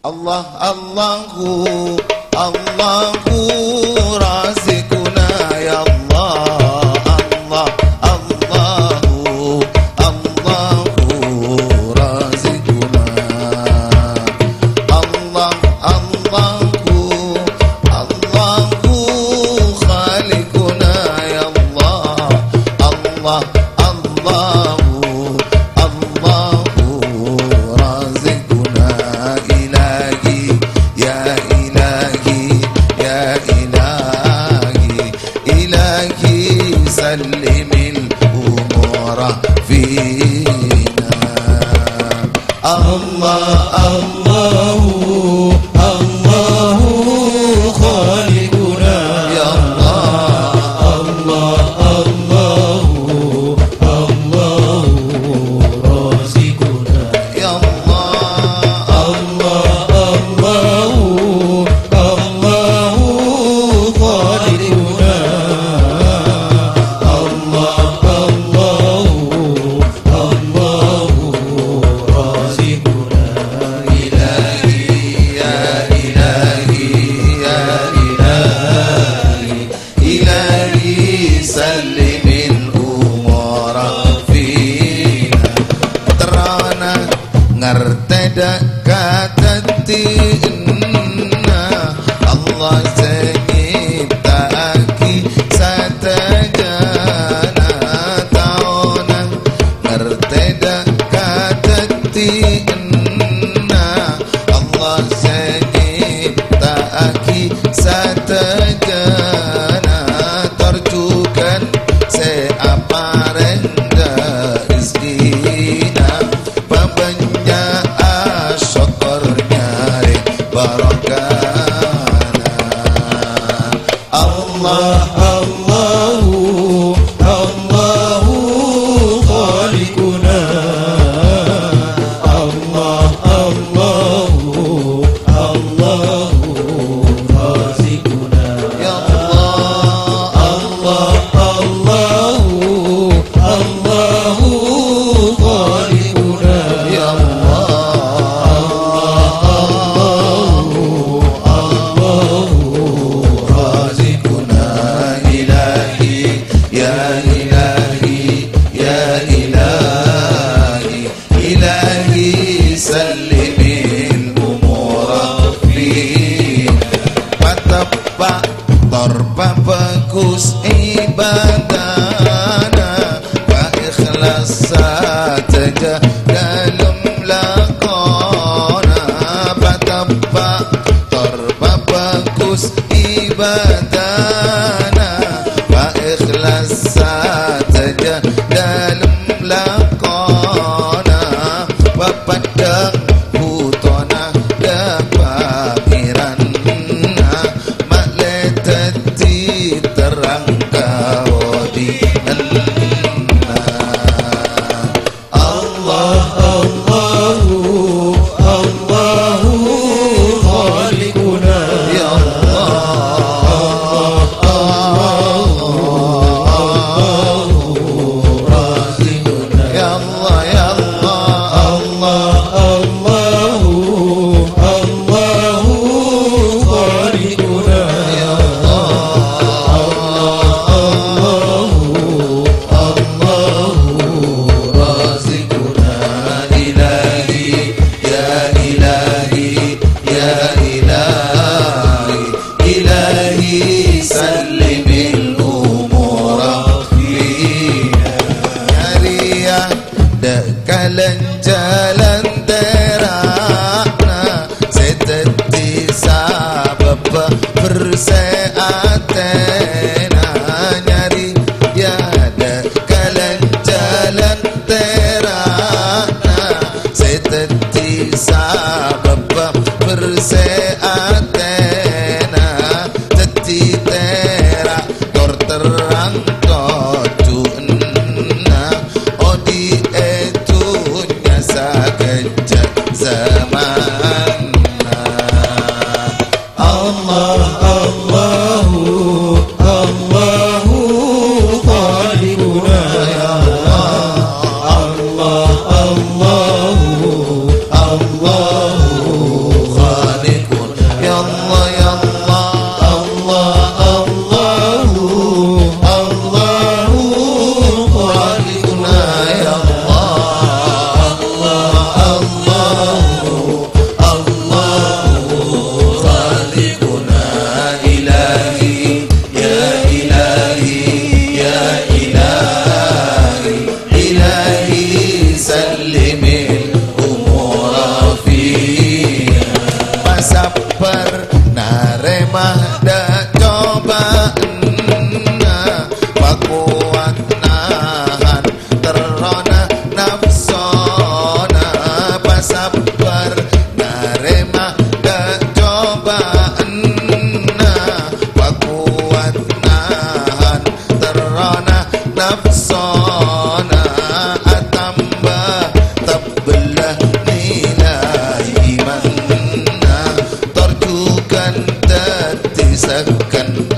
Allah Allahu Allahu razikuna ya Allah Allah Allahu Allahu razikuna Allah Allahu Allahu khaliquna ya Allah Allah Allahu Allahu razikuna ilahi ya ilahi ya ilahi ilahi sallimil umura fina Allah Allahu Allahu khaliquna ya Allah Allah Allahu Allahu razikuna ya Allah Allah Allahu Allahu khaliquna Allah Allahu Allahu razikuna ilahi ya ilahi ya ilahi ilahi sallimil umura fina terana ngerteda katatina Allah senyiptaki satajana taona ngerteda katatina Allah senyiptaki satajana tarjukan seaparenda rizkina babanya asyakurnya barakana Allah Allahu Allahu khaliquna Allah Allahu Allahu razikuna ya Allah Allah Allahu Allahu khaliquna ya Allah Allahu Allahu razikuna ilahi ya ilahi ya ilahi ilahi sallimil umura fina patapa torba bagus ibadana wa ikhlas saja dalam lakona patapa torba bagus ibadana wa ikhlas saja dalam lakona wa padang putona dapakiran makletati terang kau di Allah Allahu Allahu khaliquna ya Allah Allahu razikuna ya Allah ya Allah Allah Allahu Allahu khaliquna ya Allah Allahu Allahu razikuna ilahi ya ilahi ya ilahi ilahi sallimil umura fina nyariya dekalan jalan terana seteti sabab berseatena nyari ya dekalan jalan terana seteti sabab berseatena teti tera tor terang koduna odi etunya sakejat zaman Allah Allahu Allahu khaliquna ya Allah Allah Allahu tekan